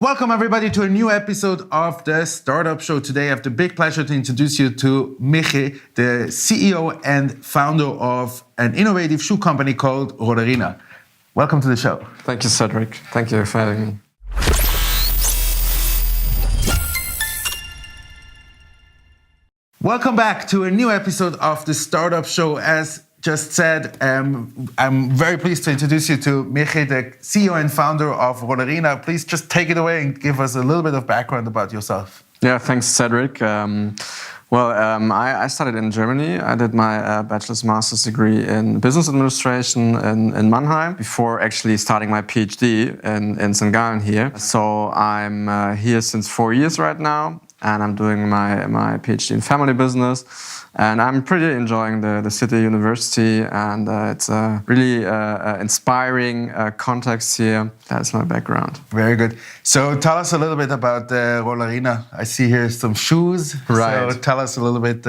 Welcome everybody to a new episode of the Startup Show. Today I have the big pleasure to introduce you to Michi, the CEO and founder of an innovative shoe company called Rollerina. Welcome to the show. Thank you, Cédric. Thank you for having me. Welcome back to a new episode of the Startup Show. As just said, I'm very pleased to introduce you to Michi, the CEO and founder of Rollerina. Please just take it away and give us a little bit of background about yourself. Yeah, thanks, Cédric. I studied in Germany. I did my bachelor's master's degree in business administration in Mannheim before actually starting my PhD in St. Gallen here. So I'm here since 4 years right now, and I'm doing my PhD in family business. And I'm pretty enjoying the city university, and it's a really inspiring context here. That's my background. Very good. So tell us a little bit about Rollerina. I see here some shoes. Right. So tell us a little bit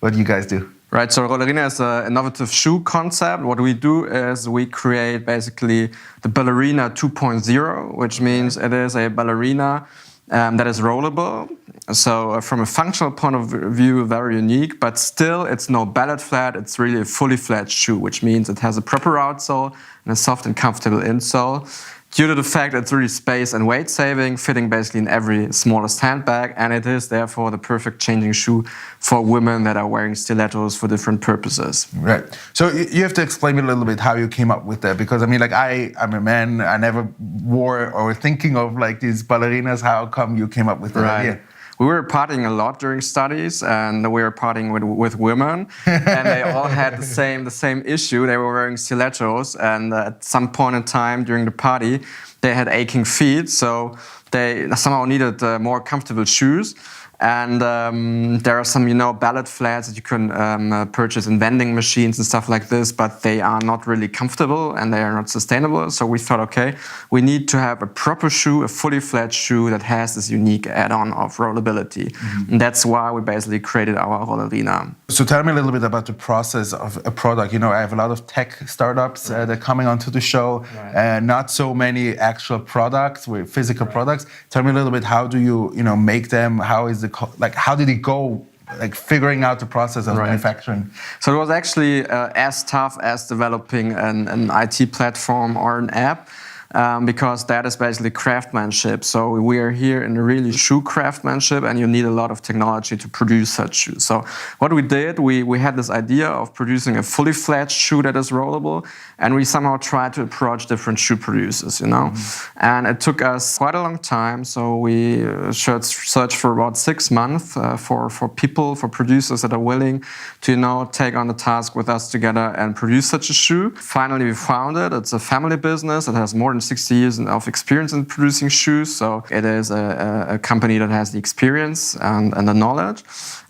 what you guys do. Right, so Rollerina is an innovative shoe concept. What we do is we create basically the ballerina 2.0, which means it is a ballerina that is rollable. So from a functional point of view, very unique, but still it's no ballet flat, it's really a fully fledged shoe, which means it has a proper outsole and a soft and comfortable insole. Due to the fact it's really space and weight saving, fitting basically in every smallest handbag, and it is therefore the perfect changing shoe for women that are wearing stilettos for different purposes. Right. So you have to explain me a little bit how you came up with that, because I mean, like I'm a man, I never wore or thinking of like these ballerinas. How come you came up with that idea? We were partying a lot during studies, and we were partying with women, and they all had the same issue. They were wearing stilettos, and at some point in time during the party, they had aching feet, so they somehow needed more comfortable shoes. And there are some, ballet flats that you can purchase in vending machines and stuff like this, but they are not really comfortable and they are not sustainable. So we thought, okay, we need to have a proper shoe, a fully fledged shoe that has this unique add-on of rollability. Mm-hmm. And that's why we basically created our Rollerina. So tell me a little bit about the process of a product. I have a lot of tech startups that are coming onto the show, and not so many actual products, with physical products. Tell me a little bit, how do you, make them? How is how did it go, figuring out the process of manufacturing? So it was actually as tough as developing an IT platform or an app, because that is basically craftsmanship. So we are here in really shoe craftsmanship, and you need a lot of technology to produce such shoes. So what we did, we had this idea of producing a fully fledged shoe that is rollable, and we somehow tried to approach different shoe producers, Mm-hmm. And it took us quite a long time. So we searched for about 6 months for producers that are willing to, take on the task with us together and produce such a shoe. Finally, we found it. It's a family business. It has more than 60 years of experience in producing shoes. So it is a company that has the experience and the knowledge.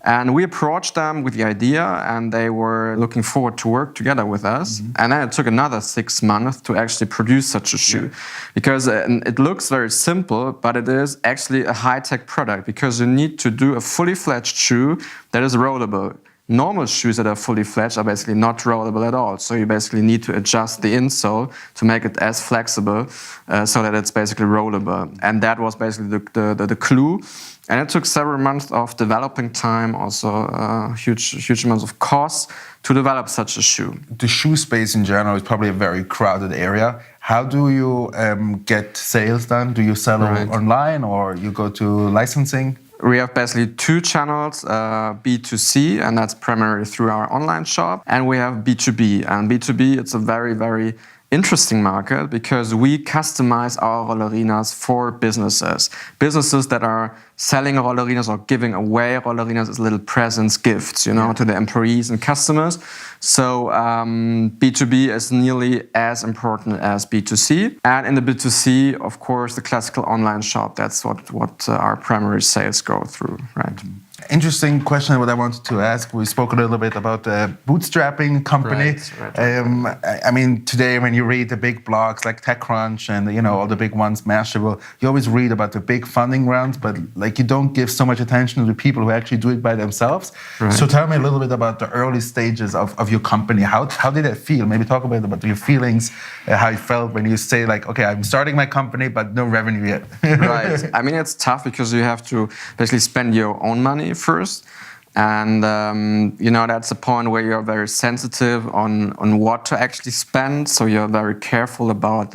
And we approached them with the idea, and they were looking forward to work together with us. Mm-hmm. And then it took another 6 months to actually produce such a shoe. Because it looks very simple, but it is actually a high-tech product, because you need to do a fully fledged shoe that is rollable. Normal shoes that are fully fledged are basically not rollable at all. So you basically need to adjust the insole to make it as flexible so that it's basically rollable. And that was basically the clue. And it took several months of developing time, also huge amounts of cost to develop such a shoe. The shoe space in general is probably a very crowded area. How do you get sales done? Do you sell online, or you go to licensing? We have basically 2 channels, B2C, and that's primarily through our online shop, and we have B2B. And B2B, it's a very, very interesting market, because we customize our Rollerinas for businesses. Businesses that are selling Rollerinas or giving away Rollerinas as little presents, gifts, to the employees and customers. So B2B is nearly as important as B2C. And in the B2C, of course, the classical online shop, that's what our primary sales go through, right? Interesting question. What I wanted to ask. We spoke a little bit about the bootstrapping company. I mean, today when you read the big blogs like TechCrunch and all the big ones, Mashable, you always read about the big funding rounds, but like you don't give so much attention to the people who actually do it by themselves. Right. So tell me a little bit about the early stages of your company. How did it feel? Maybe talk a bit about your feelings, how you felt when you say like, okay, I'm starting my company, but no revenue yet. Right. I mean, it's tough because you have to basically spend your own money first, and that's a point where you're very sensitive on what to actually spend, so you're very careful about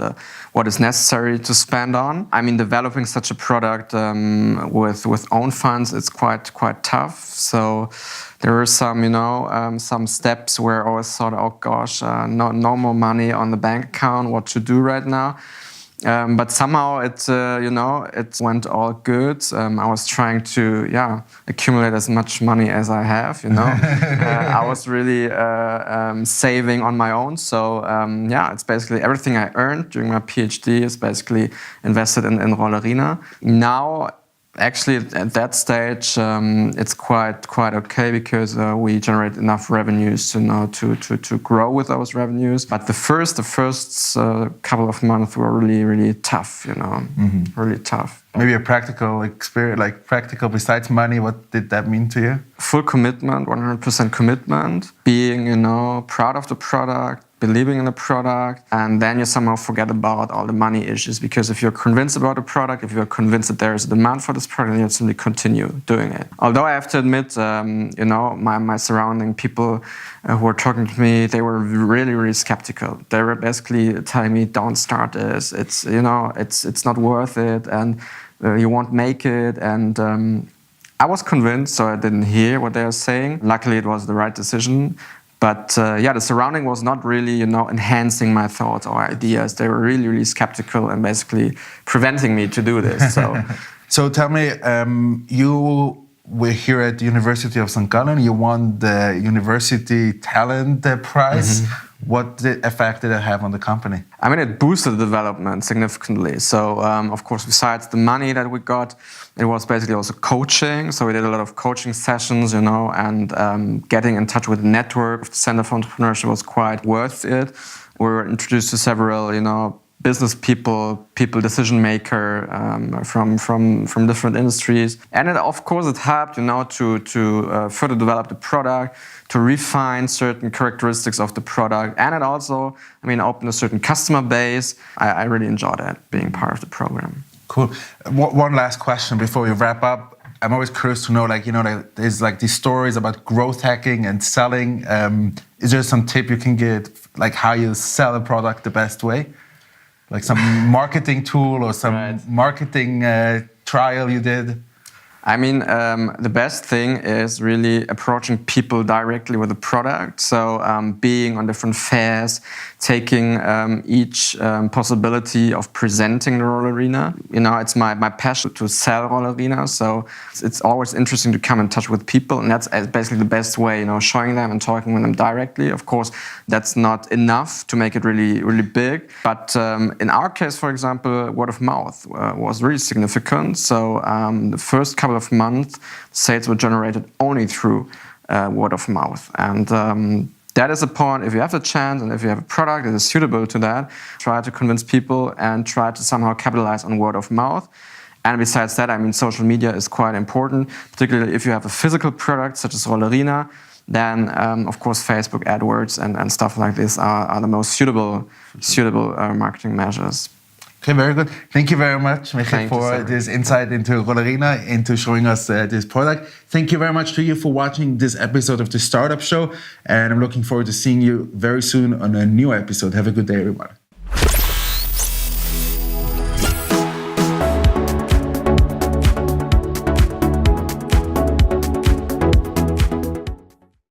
what is necessary to spend on. I mean, developing such a product with own funds, it's quite tough. So there were some steps where I always thought, oh gosh, no more money on the bank account, what to do right now. But somehow it went all good. I was trying to accumulate as much money as I have. I was really saving on my own. So it's basically everything I earned during my PhD is basically invested in Rollerina. Now, actually, at that stage, it's quite okay because we generate enough revenues to grow with those revenues. But the first couple of months were really tough, really tough. Maybe a practical experience, like practical besides money. What did that mean to you? Full commitment, 100% commitment. Being, proud of the product, believing in the product, and then you somehow forget about all the money issues, because if you're convinced about the product, if you're convinced that there is a demand for this product, then you simply continue doing it. Although I have to admit, my surrounding people who were talking to me, they were really skeptical. They were basically telling me, "Don't start this. It's not worth it, and you won't make it." And I was convinced, so I didn't hear what they were saying. Luckily, it was the right decision. But the surrounding was not really, enhancing my thoughts or ideas. They were really skeptical and basically preventing me to do this. So tell me, you were here at the University of St. Gallen. You won the University Talent Prize. Mm-hmm. What effect did it have on the company? I mean, it boosted the development significantly. So, of course, besides the money that we got, it was basically also coaching. So we did a lot of coaching sessions, and getting in touch with the network of the Center for Entrepreneurship was quite worth it. We were introduced to several, business people, decision maker from different industries, and of course it helped, to further develop the product, to refine certain characteristics of the product, and it also, opened a certain customer base. I really enjoyed it, being part of the program. Cool. One last question before we wrap up. I'm always curious to know, there's these stories about growth hacking and selling. Is there some tip you can give, how you sell a product the best way? Like some marketing tool or some marketing trial you did? I mean, the best thing is really approaching people directly with the product. So being on different fairs, taking each possibility of presenting the Rollerina. It's my passion to sell Rollerina. So it's always interesting to come in touch with people. And that's basically the best way, showing them and talking with them directly. Of course, that's not enough to make it really big. But in our case, for example, word of mouth was really significant. So the first couple of months, sales were generated only through word of mouth. And that is a point, if you have the chance and if you have a product that is suitable to that, try to convince people and try to somehow capitalize on word of mouth. And besides that, social media is quite important, particularly if you have a physical product such as Rollerina. Then, of course, Facebook AdWords and stuff like this are the most suitable marketing measures. Okay, very good. Thank you very much, Michi, for this insight into Rollerina, into showing us this product. Thank you very much to you for watching this episode of the Startup Show. And I'm looking forward to seeing you very soon on a new episode. Have a good day, everyone.